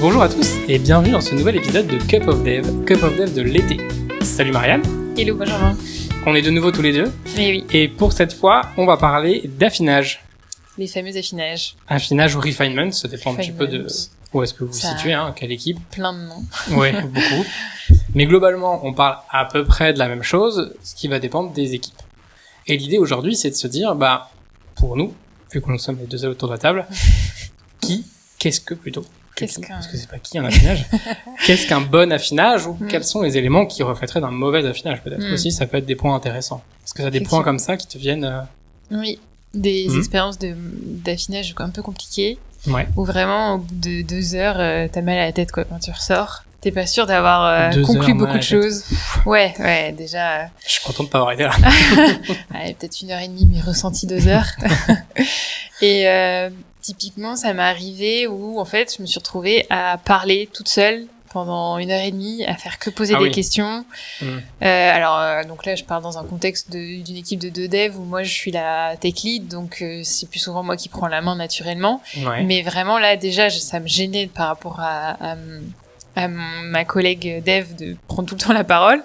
Bonjour à tous et bienvenue dans ce nouvel épisode de Cup of Dev de l'été. Salut Marianne. Hello Benjamin. On est de nouveau tous les deux. Eh oui. Et pour cette fois, on va parler d'affinage. Les fameux affinages. Affinage ou refinement, ça dépend un petit peu de où est-ce que vous vous situez, quelle équipe. Plein de noms. Ouais, beaucoup. Mais globalement, on parle à peu près de la même chose, ce qui va dépendre des équipes. Et l'idée aujourd'hui, c'est de se dire, pour nous, vu que nous sommes les deux seuls autour de la table, qu'est-ce que parce que c'est pas qui un affinage. Qu'est-ce qu'un bon affinage ou quels sont les éléments qui reflèteraient d'un mauvais affinage peut-être aussi, ça peut être des points intéressants. Est-ce que ça a des points comme ça qui te viennent Oui, des expériences d'affinage un peu compliquées. Ouais. Où vraiment, au bout de 2 heures, t'as mal à la tête quand tu ressors. T'es pas sûr d'avoir conclu beaucoup de choses. Ouais, déjà. Je suis content de pas avoir été là. Peut-être 1h30, mais ressenti 2 heures. Et typiquement, ça m'est arrivé où, en fait, je me suis retrouvée à parler toute seule pendant 1h30, à faire que poser des questions. Donc là, je parle dans un contexte d'une équipe de 2 devs où moi, je suis la tech lead, donc c'est plus souvent moi qui prends la main naturellement. Ouais. Mais vraiment, là, déjà, ça me gênait par rapport à ma collègue dev de prendre tout le temps la parole.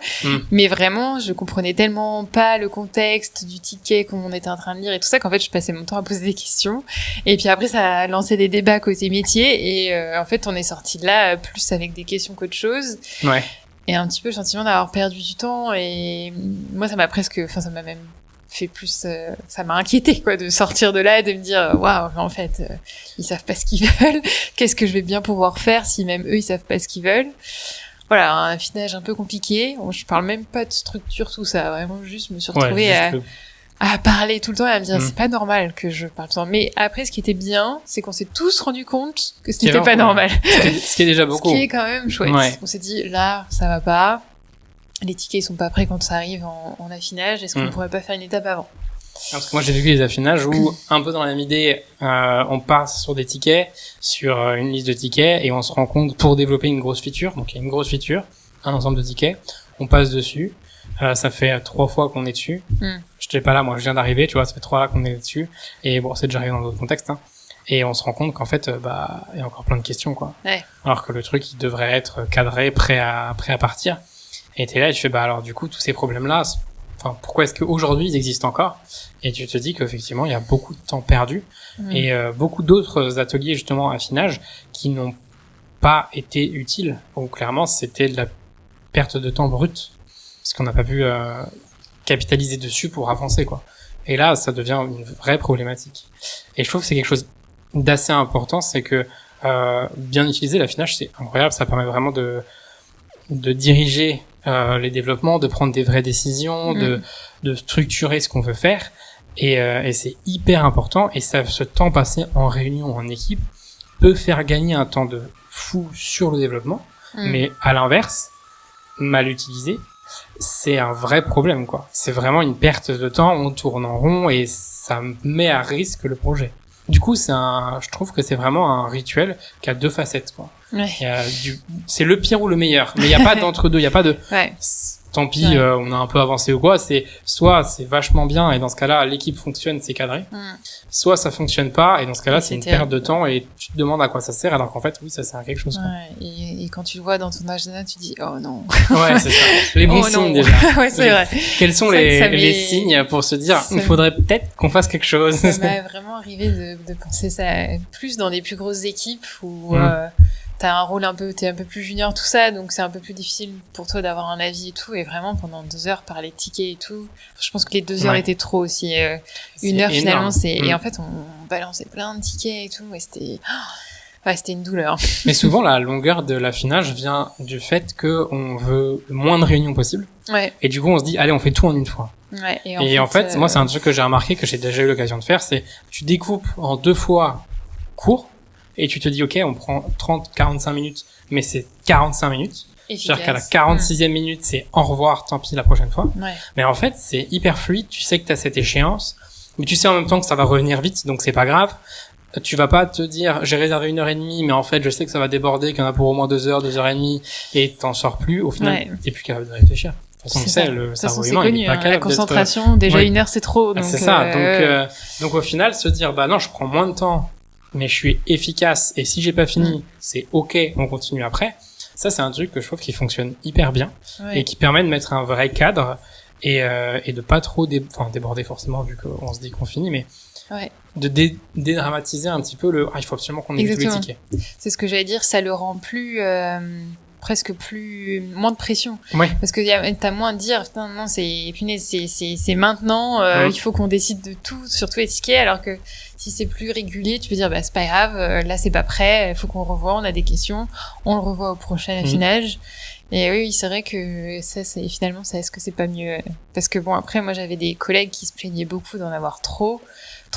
Mais vraiment, je comprenais tellement pas le contexte du ticket qu'on était en train de lire et tout ça qu'en fait, je passais mon temps à poser des questions. Et puis après, ça a lancé des débats côté métier et en fait, on est sorti de là plus avec des questions qu'autre chose. Ouais. Et un petit peu le sentiment d'avoir perdu du temps et moi, ça m'a même fait plus, ça m'a inquiété quoi de sortir de là et de me dire waouh, en fait ils savent pas ce qu'ils veulent, qu'est-ce que je vais bien pouvoir faire si même eux ils savent pas ce qu'ils veulent. Voilà, un affinage un peu compliqué. Bon, je parle même pas de structure, tout ça, vraiment juste me suis retrouvée à parler tout le temps et à me dire c'est pas normal que je parle tout le temps. Mais après, ce qui était bien, c'est qu'on s'est tous rendu compte que ce n'était pas normal. Ce qui est déjà beaucoup. Ce qui est quand même chouette. Ouais. On s'est dit là, ça va pas. Les tickets ils sont pas prêts quand ça arrive en affinage. Est-ce qu'on pourrait pas faire une étape avant? Parce que moi j'ai vécu des affinages où un peu dans la même idée, on passe sur des tickets, sur une liste de tickets et on se rend compte pour développer une grosse feature. Donc il y a une grosse feature, un ensemble de tickets, on passe dessus. Ça fait 3 fois qu'on est dessus. J'étais pas là, moi je viens d'arriver, tu vois, ça fait 3 fois qu'on est dessus. Et bon, c'est déjà arrivé dans d'autres contextes. Et on se rend compte qu'en fait, il y a encore plein de questions, quoi. Ouais. Alors que le truc il devrait être cadré, prêt à partir. Et t'es là et tu fais, alors du coup, tous ces problèmes-là, pourquoi est-ce qu'aujourd'hui ils existent encore? Et tu te dis qu'effectivement, il y a beaucoup de temps perdu et beaucoup d'autres ateliers, justement, affinage, qui n'ont pas été utiles. Ou clairement, c'était de la perte de temps brute. Parce qu'on n'a pas pu capitaliser dessus pour avancer, quoi. Et là, ça devient une vraie problématique. Et je trouve que c'est quelque chose d'assez important, c'est que bien utiliser l'affinage, c'est incroyable, ça permet vraiment de diriger les développements, de prendre des vraies décisions, de structurer ce qu'on veut faire et c'est hyper important et ce temps passé en réunion en équipe peut faire gagner un temps de fou sur le développement mais à l'inverse, mal utilisé, c'est un vrai problème quoi. C'est vraiment une perte de temps, on tourne en rond et ça met à risque le projet. Du coup, je trouve que c'est vraiment un rituel qui a 2 facettes, quoi. Ouais. C'est le pire ou le meilleur, mais il y a pas d'entre-deux, il y a pas de tant pis, on a un peu avancé ou quoi, c'est soit c'est vachement bien et dans ce cas-là l'équipe fonctionne, c'est cadré. Soit ça fonctionne pas et dans ce cas-là c'est une perte de temps et tu te demandes à quoi ça sert alors qu'en fait oui, ça sert à quelque chose. Ouais, et quand tu le vois dans ton agenda, tu dis oh non. Ouais, c'est ça. Les bons signes déjà. Ouais, c'est vrai. Quels sont les signes pour se dire il faudrait peut-être qu'on fasse quelque chose. Ça m'est vraiment arrivé de penser ça plus dans des plus grosses équipes où t'as un rôle t'es un peu plus junior, tout ça, donc c'est un peu plus difficile pour toi d'avoir un avis et tout, et vraiment pendant 2 heures par les tickets et tout, je pense que les 2 heures étaient trop aussi, 1 heure énorme. Finalement, et en fait on balançait plein de tickets et tout, et c'était une douleur. Mais souvent la longueur de l'affinage vient du fait que on veut le moins de réunions possible, et du coup on se dit allez on fait tout en une fois. Ouais, et en fait moi c'est un truc que j'ai remarqué, que j'ai déjà eu l'occasion de faire, c'est tu découpes en 2 fois court, et tu te dis, ok, on prend 45 minutes, mais c'est 45 minutes. C'est-à-dire qu'à la 46e minute, c'est au revoir, tant pis la prochaine fois. Ouais. Mais en fait, c'est hyper fluide, tu sais que t'as cette échéance, mais tu sais en même temps que ça va revenir vite, donc c'est pas grave. Tu vas pas te dire, j'ai réservé 1h30, mais en fait, je sais que ça va déborder, qu'il y en a pour au moins 2 heures, 2h30, et t'en sors plus. Au final, t'es plus capable de réfléchir. De toute façon, on sait, le cerveau humain, il est pas capable la concentration, déjà 1 heure, c'est trop. Donc c'est ça. Donc au final, se dire, non, je prends moins de temps mais je suis efficace. Et si j'ai pas fini, c'est ok, on continue après. Ça, c'est un truc que je trouve qui fonctionne hyper bien et qui permet de mettre un vrai cadre et de pas trop déborder forcément vu qu'on se dit qu'on finit, mais de dédramatiser un petit peu il faut absolument qu'on ait tous les tickets. C'est ce que j'allais dire, ça le rend plus moins de pression. Parce que t'as moins de dire, putain, non, c'est maintenant, il faut qu'on décide de tout, sur tous les tickets, alors que si c'est plus régulier, tu peux dire, bah, c'est pas grave, là, c'est pas prêt, il faut qu'on revoie, on a des questions, on le revoit au prochain affinage. Et oui, c'est vrai que finalement, est-ce que c'est pas mieux? Parce que bon, après, moi, j'avais des collègues qui se plaignaient beaucoup d'en avoir trop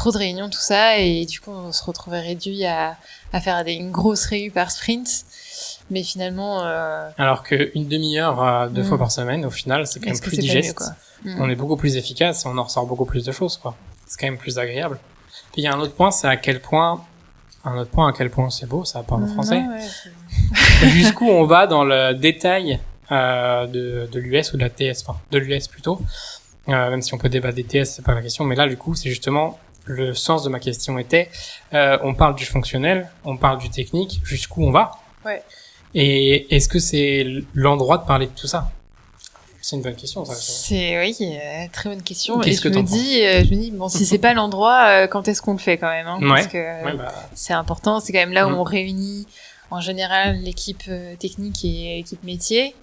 de réunions, tout ça, et du coup, on se retrouvait réduit à faire une grosse réu par sprint. Mais finalement... Alors qu'une demi-heure, 2 fois par semaine, au final, c'est quand même plus digeste. On est beaucoup plus efficace, on en ressort beaucoup plus de choses, quoi. C'est quand même plus agréable. Puis il y a un autre point, c'est à quel point c'est beau, ça parle en français. Jusqu'où on va dans le détail de l'US ou de la TS, enfin de l'US plutôt. Même si on peut débattre des TS, c'est pas la question, mais là du coup, c'est justement le sens de ma question était on parle du fonctionnel, on parle du technique, jusqu'où on va. Et est-ce que c'est l'endroit de parler de tout ça? C'est une bonne question, ça. Très bonne question. Je me dis, bon, si c'est pas l'endroit, quand est-ce qu'on le fait quand même, hein? Parce que c'est important. C'est quand même là où on réunit, en général, l'équipe technique et l'équipe métier.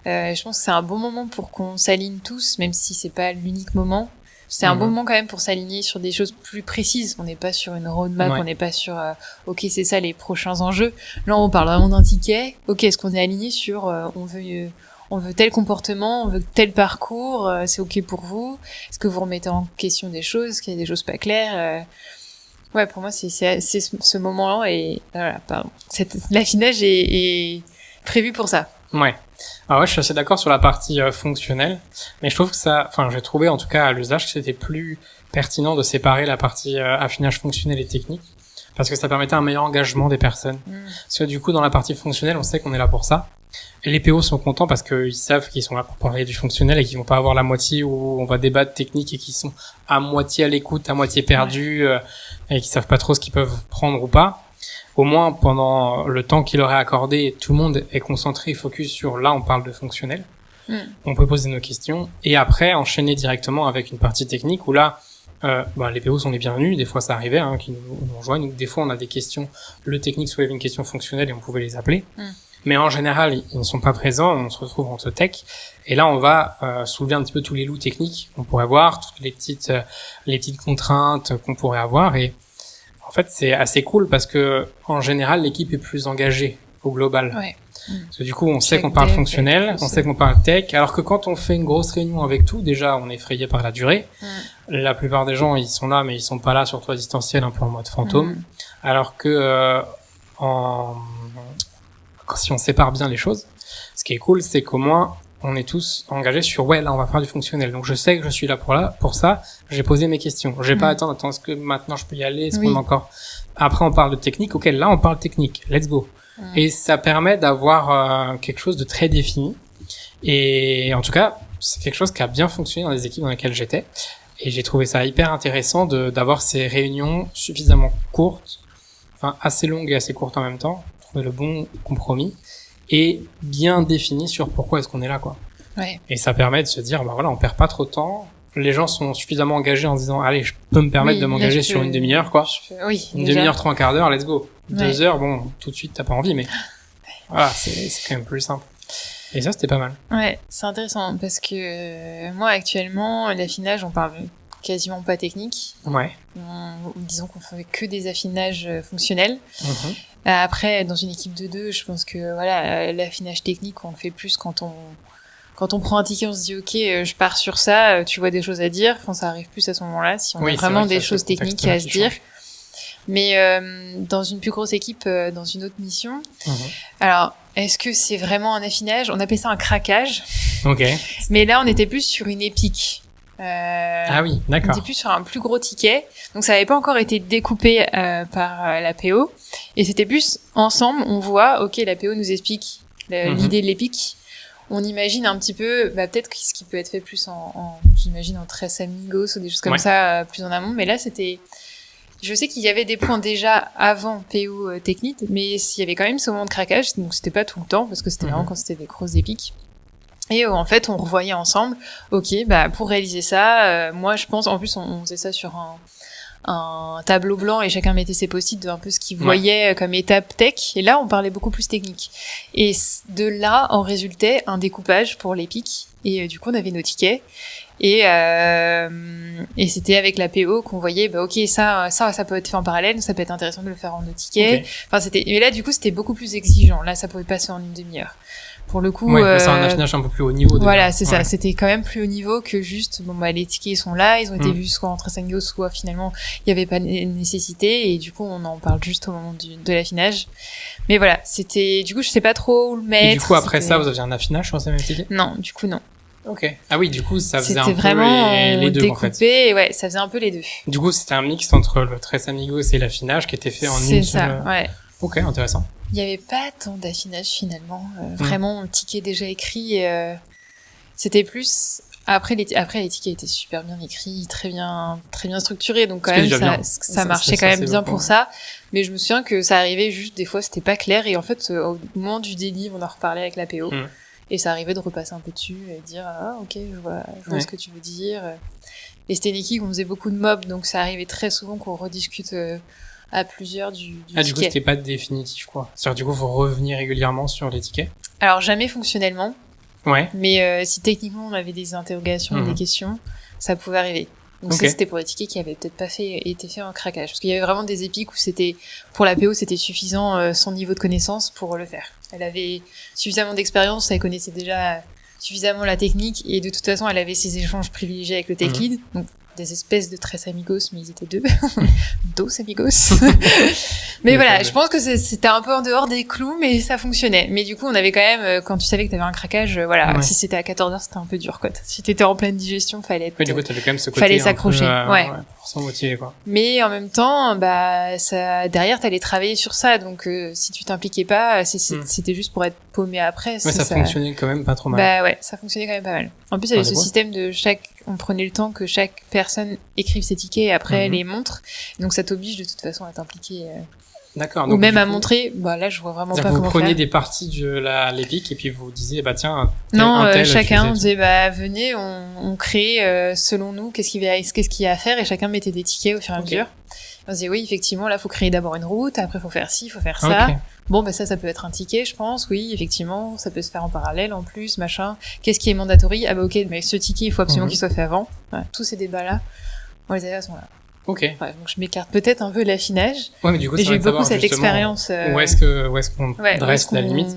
Je pense que c'est un bon moment pour qu'on s'aligne tous, même si c'est pas l'unique moment. C'est un bon moment quand même pour s'aligner sur des choses plus précises. On n'est pas sur une roadmap, on n'est pas sur ok, c'est ça les prochains enjeux. Là, on parle vraiment d'un ticket. Ok, est-ce qu'on est aligné sur on veut tel comportement, on veut tel parcours, c'est ok pour vous? Est-ce que vous remettez en question des choses? Est-ce qu'il y a des choses pas claires? Pour moi, c'est ce moment-là et voilà, pardon. L'affinage est prévu pour ça. Ah ouais, je suis assez d'accord sur la partie fonctionnelle, mais je trouve que j'ai trouvé en tout cas à l'usage que c'était plus pertinent de séparer la partie affinage fonctionnel et technique, parce que ça permettait un meilleur engagement des personnes. Parce que du coup, dans la partie fonctionnelle, on sait qu'on est là pour ça. Et les PO sont contents parce qu'ils savent qu'ils sont là pour parler du fonctionnel et qu'ils vont pas avoir la moitié où on va débattre technique et qu'ils sont à moitié à l'écoute, à moitié perdus et qu'ils savent pas trop ce qu'ils peuvent prendre ou pas. Au moins, pendant le temps qu'il aurait accordé, tout le monde est concentré et focus sur là, on parle de fonctionnel. On peut poser nos questions et après enchaîner directement avec une partie technique où là, les PO sont les bienvenus. Des fois, ça arrivait qu'ils nous rejoignent. Des fois, on a des questions. Le technique soulève une question fonctionnelle et on pouvait les appeler. Mais en général, ils ne sont pas présents. On se retrouve entre tech. Et là, on va soulever un petit peu tous les loups techniques qu'on pourrait avoir, toutes les petites contraintes qu'on pourrait avoir. Et en fait, c'est assez cool parce que en général, l'équipe est plus engagée au global. Parce que du coup, on sait qu'on parle fonctionnel, on sait qu'on parle tech, alors que quand on fait une grosse réunion avec tout, déjà, on est effrayé par la durée. La plupart des gens, ils sont là, mais ils sont pas là, surtout à distanciel, un peu en mode fantôme. Alors que si on sépare bien les choses, ce qui est cool, c'est qu'au moins, on est tous engagés sur là, on va faire du fonctionnel. Donc je sais que je suis là pour ça. J'ai posé mes questions. Je vais pas attendre, est-ce que maintenant je peux y aller? Est-ce qu'on a encore... Après, on parle de technique. Ok, là, on parle technique. Let's go. Et ça permet d'avoir quelque chose de très défini. Et en tout cas, c'est quelque chose qui a bien fonctionné dans les équipes dans lesquelles j'étais. Et j'ai trouvé ça hyper intéressant d'avoir ces réunions suffisamment courtes, enfin assez longues et assez courtes en même temps, trouver le bon compromis et bien défini sur pourquoi est-ce qu'on est là, quoi. Et ça permet de se dire, on perd pas trop de temps. Les gens sont suffisamment engagés en se disant, allez, je peux me permettre de m'engager sur une demi-heure, quoi. Une demi-heure, 3/4 d'heure, let's go. 2 heures, bon, tout de suite, t'as pas envie, mais voilà, c'est quand même plus simple. Et ça, c'était pas mal. C'est intéressant parce que moi, actuellement, l'affinage, on parle quasiment pas technique. Disons qu'on fait que des affinages fonctionnels. Après, dans une équipe de 2, je pense que l'affinage technique, on le fait plus quand on prend un ticket, on se dit ok, je pars sur ça, tu vois des choses à dire. Enfin, ça arrive plus à ce moment-là si on a vraiment des choses techniques à se dire. Mais dans une plus grosse équipe, dans une autre mission. Alors, est-ce que c'est vraiment un affinage? On appelait ça un craquage. Mais là, on était plus sur une épique. Ah oui, d'accord. On était plus sur un plus gros ticket. Donc, ça n'avait pas encore été découpé par la PO. Et c'était plus ensemble, on voit, ok, la PO nous explique l'idée de l'épique. On imagine un petit peu, peut-être ce qui peut être fait plus j'imagine en Tres Amigos ou des choses comme ça, plus en amont. Mais là, Je sais qu'il y avait des points déjà avant PO technique, mais il y avait quand même ce moment de craquage, donc c'était pas tout le temps, parce que c'était vraiment quand c'était des grosses épiques. Et en fait, on revoyait ensemble, ok, bah pour réaliser ça, moi je pense, en plus on faisait ça sur un tableau blanc et chacun mettait ses post-it de un peu ce qu'il voyait comme étape tech. Et là, on parlait beaucoup plus technique. Et de là, en résultait un découpage pour l'épique. Et du coup, on avait nos tickets. Et c'était avec la PO qu'on voyait, bah, ok, ça peut être fait en parallèle, ça peut être intéressant de le faire en deux tickets. Okay. Enfin, mais là, du coup, c'était beaucoup plus exigeant. Là, ça pouvait passer en une demi-heure. Pour le coup, c'est un affinage un peu plus haut niveau. Voilà, c'est ça. C'était quand même plus haut niveau que juste, les tickets sont là, ils ont été vus soit en Tressango, soit finalement, il y avait pas de nécessité, et du coup, on en parle juste au moment de l'affinage. Mais voilà, du coup, je sais pas trop où le mettre. Et du coup, après ça, vous aviez un affinage sur ces mêmes tickets? Non, du coup, non. Ok. Ah oui, du coup, ça faisait un peu vraiment les deux, découpé, en fait. Ouais, ça faisait un peu les deux. Du coup, c'était un mix entre le Tres Amigos et l'affinage qui était fait en une seule... C'est ça, ouais. Ok, intéressant. Il n'y avait pas tant d'affinage finalement. Vraiment, le ticket déjà écrit. C'était plus. Après, les tickets étaient super bien écrits, très bien structurés. Donc, quand même, ça marchait quand même bien pour ça. Mais je me souviens que ça arrivait juste, des fois, c'était pas clair. Et en fait, au moment du délivre, on en reparlait avec la PO. Et ça arrivait de repasser un peu dessus et de dire, ah, ok, je vois ce que tu veux dire. Et c'était une équipe où on faisait beaucoup de mobs. Donc, ça arrivait très souvent qu'on rediscute, à plusieurs du ticket. Du coup, c'était pas définitif, quoi. C'est-à-dire, du coup, faut revenir régulièrement sur les tickets. Alors, jamais fonctionnellement. Ouais. Mais si techniquement on avait des interrogations, des questions, ça pouvait arriver. Donc ça, c'était pour les tickets qui avaient peut-être pas été faits en craquage. Parce qu'il y avait vraiment des épiques où pour la PO, c'était suffisant son niveau de connaissance pour le faire. Elle avait suffisamment d'expérience, elle connaissait déjà suffisamment la technique, et de toute façon, elle avait ses échanges privilégiés avec le tech lead. Donc, des espèces de Tres Amigos, mais ils étaient deux. Dos Amigos. Mais voilà, je pense que c'était un peu en dehors des clous, mais ça fonctionnait. Mais du coup, on avait quand même, quand tu savais que t'avais un craquage, si c'était à 14h, c'était un peu dur, quoi. Si t'étais en pleine digestion, fallait du coup, t'avais quand même ce côté fallait s'accrocher. Pour s'en motiver, quoi. Mais en même temps, derrière, t'allais travailler sur ça. Donc, si tu t'impliquais pas, c'était juste pour être paumé après. Mais ça fonctionnait quand même pas trop mal. Bah ouais, ça fonctionnait quand même pas mal. En plus, il y avait ce système on prenait le temps que chaque personne écrive ses tickets et après les montre. Donc ça t'oblige de toute façon à t'impliquer. D'accord. Ou même à montrer, là je vois vraiment pas comment faire. Vous preniez des parties de l'épique et puis vous disiez, tiens, chacun disait, venez, on crée selon nous qu'est-ce qu'il y a à faire, et chacun mettait des tickets au fur et à mesure. On disait, oui, effectivement, là, faut créer d'abord une route, après faut faire ci, faut faire ça. Okay. Bon, ça peut être un ticket, je pense. Oui, effectivement, ça peut se faire en parallèle, en plus, machin. Qu'est-ce qui est mandatory? Ah ok, mais ce ticket, il faut absolument qu'il soit fait avant. Voilà, tous ces débats-là, on les avait à ce moment-là. Ok. Ouais, donc je m'écarte peut-être un peu de l'affinage. Ouais, mais du coup, j'ai eu beaucoup cette expérience. Où est-ce qu'on dresse la limite?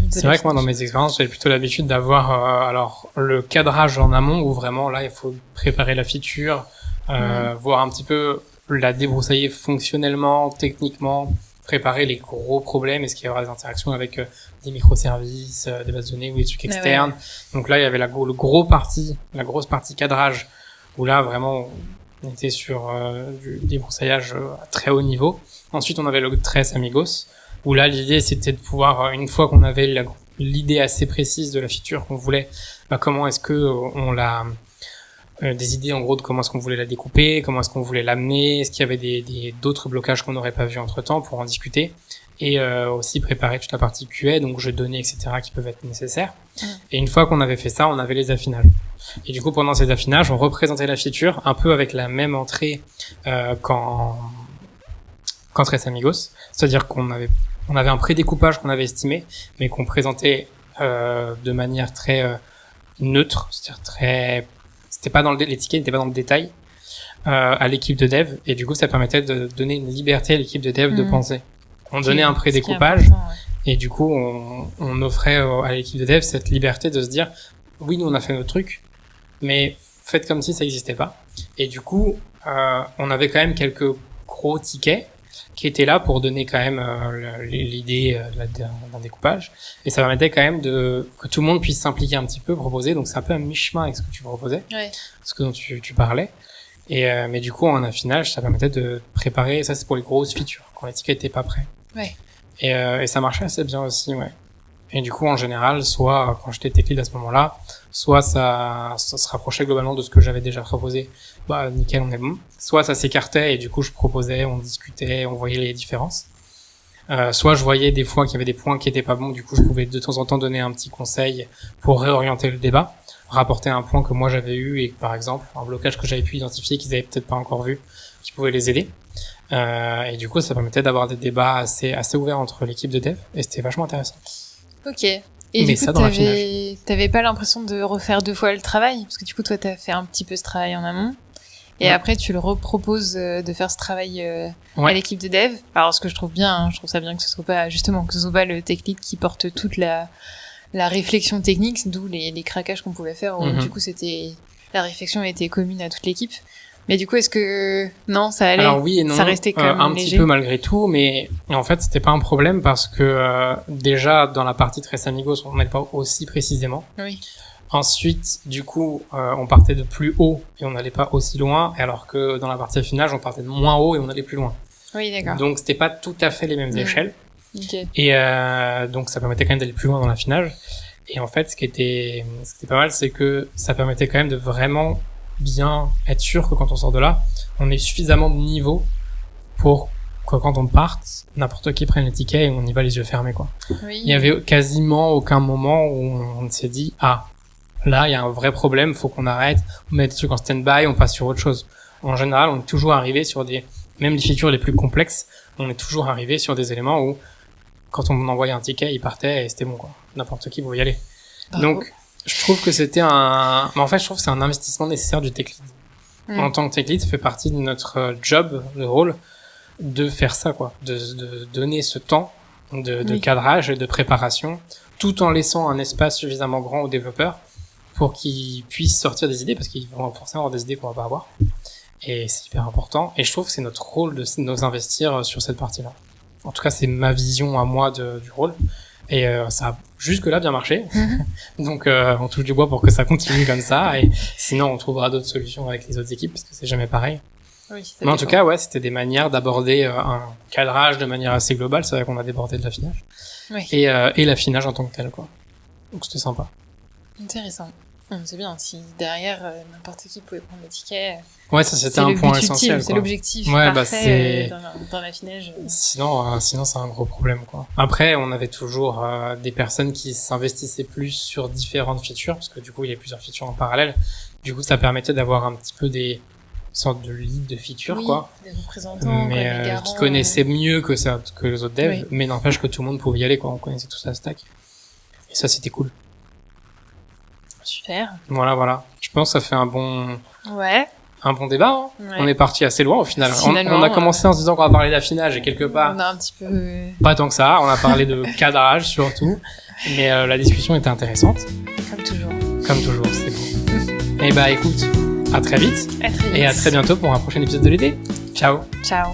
C'est vrai que moi, dans mes expériences, j'avais plutôt l'habitude d'avoir, le cadrage en amont où vraiment, là, il faut préparer la feature, voir un petit peu la débroussailler fonctionnellement, techniquement, préparer les gros problèmes, est-ce qu'il y aura des interactions avec des microservices, des bases de données ou des trucs externes. Donc là, il y avait la grosse partie cadrage, où là, vraiment, on était sur du débroussaillage à très haut niveau. Ensuite, on avait le Tres Amigos, où là, l'idée, c'était de pouvoir, une fois qu'on avait l'idée assez précise de la feature qu'on voulait, comment est-ce que on l'a... des idées en gros de comment est-ce qu'on voulait la découper, comment est-ce qu'on voulait l'amener, est-ce qu'il y avait d'autres blocages qu'on n'aurait pas vu entre temps pour en discuter, et aussi préparer toute la partie QA, donc jeux de données, etc. qui peuvent être nécessaires. Et une fois qu'on avait fait ça, on avait les affinages. Et du coup, pendant ces affinages, on représentait la feature un peu avec la même entrée qu'en Tres Amigos, c'est-à-dire qu'on avait un prédécoupage qu'on avait estimé, mais qu'on présentait de manière très neutre, c'est-à-dire très... les tickets n'étaient pas dans le détail à l'équipe de dev, et du coup ça permettait de donner une liberté à l'équipe de dev de penser. On donnait un prédécoupage, et du coup on offrait à l'équipe de dev cette liberté de se dire oui, nous on a fait notre truc, mais faites comme si ça n'existait pas. Et du coup on avait quand même quelques gros tickets qui étaient là pour donner quand même l'idée d'un découpage, et ça permettait quand même que tout le monde puisse s'impliquer un petit peu, proposer. Donc c'est un peu un mi-chemin avec ce que tu proposais, ce que dont tu parlais, et mais du coup en affinage ça permettait de préparer, ça c'est pour les grosses features quand les tickets étaient pas prêts, et ça marchait assez bien aussi. Et du coup, en général, soit quand j'étais tech lead à ce moment-là, soit ça se rapprochait globalement de ce que j'avais déjà proposé. Bah, nickel, on est bon. Soit ça s'écartait et du coup, je proposais, on discutait, on voyait les différences. Soit je voyais des fois qu'il y avait des points qui étaient pas bons, du coup, je pouvais de temps en temps donner un petit conseil pour réorienter le débat, rapporter un point que moi j'avais eu et par exemple, un blocage que j'avais pu identifier qu'ils avaient peut-être pas encore vu, qui pouvait les aider. Et du coup, ça permettait d'avoir des débats assez ouverts entre l'équipe de dev et c'était vachement intéressant. Ok. Et Mais du coup, ça, dans l'affinage. t'avais pas l'impression de refaire 2 fois le travail? Parce que du coup, toi, t'as fait un petit peu ce travail en amont. Et Ouais. après, tu le reproposes de faire ce travail à Ouais. l'équipe de dev. Alors, ce que je trouve bien, je trouve ça bien que ce soit pas, justement, que ce soit pas le tech lead qui porte toute la réflexion technique, d'où les craquages qu'on pouvait faire. Où, Mhm. du coup, la réflexion était commune à toute l'équipe. Mais du coup, est-ce que, non, ça allait? Alors oui et non, Ça restait quand même un léger. petit peu malgré tout, mais en fait c'était pas un problème parce que déjà dans la partie Tres Amigos on n'allait pas aussi précisément. Oui. Ensuite, du coup, on partait de plus haut et on n'allait pas aussi loin, alors que dans la partie affinage on partait de moins haut et on allait plus loin. Oui, d'accord. Donc c'était pas tout à fait les mêmes échelles Ok. et donc ça permettait quand même d'aller plus loin dans l'affinage. Et en fait, ce qui était pas mal, c'est que ça permettait quand même de vraiment bien être sûr que quand on sort de là, on ait suffisamment de niveau pour que quand on parte, n'importe qui prenne les tickets et on y va les yeux fermés, quoi. Oui. Il y avait quasiment aucun moment où on s'est dit, ah, là, il y a un vrai problème, faut qu'on arrête, on met des trucs en stand-by, on passe sur autre chose. En général, on est toujours arrivé sur même les features les plus complexes, on est toujours arrivé sur des éléments où, quand on envoyait un ticket, il partait et c'était bon, quoi. N'importe qui pouvait y aller. Bravo. Donc, je trouve que c'était mais en fait, je trouve que c'est un investissement nécessaire du tech lead. En tant que tech lead, ça fait partie de notre job, de rôle, de faire ça, quoi. De donner ce temps de Oui. cadrage et de préparation, tout en laissant un espace suffisamment grand aux développeurs pour qu'ils puissent sortir des idées, parce qu'ils vont forcément avoir des idées qu'on va pas avoir. Et c'est hyper important. Et je trouve que c'est notre rôle de nous investir sur cette partie-là. En tout cas, c'est ma vision à moi du rôle. Et ça a jusque-là bien marché. Donc on touche du bois pour que ça continue comme ça. Et sinon, on trouvera d'autres solutions avec les autres équipes, parce que c'est jamais pareil. Oui, ça Mais en dépend. tout cas, ouais, c'était des manières d'aborder un cadrage de manière assez globale. C'est vrai qu'on a débordé de l'affinage. Oui. Et l'affinage en tant que tel, quoi. Donc c'était sympa. Intéressant. C'est bien, si derrière, n'importe qui pouvait prendre le ticket. Ouais, ça c'était C'est un le point but essentiel, ultime, c'est quoi. l'objectif Ouais, bah, parfait c'est- dans l'affinage. Sinon c'est un gros problème, quoi. Après, on avait toujours des personnes qui s'investissaient plus sur différentes features, parce que du coup, il y a plusieurs features en parallèle. Du coup, ça permettait d'avoir un petit peu des sortes de leads de features, Oui, quoi. des représentants, Mais quoi, des garants, qui connaissaient mieux que les autres devs, Oui. mais n'empêche que tout le monde pouvait y aller, quoi. On connaissait tous la stack. Et ça, c'était cool. Super. Voilà. Je pense que ça fait un bon Ouais. débat, hein. Ouais. On est parti assez loin, au final. Finalement, On a commencé en se disant qu'on va parler d'affinage, et quelque part, On a un petit peu. pas tant que ça. On a parlé de cadrage, surtout. Mais la discussion était intéressante. Comme toujours. Comme toujours, c'est beau. Et bah, écoute, à très vite. À très vite. Et à très bientôt pour un prochain épisode de l'été. Ciao. Ciao.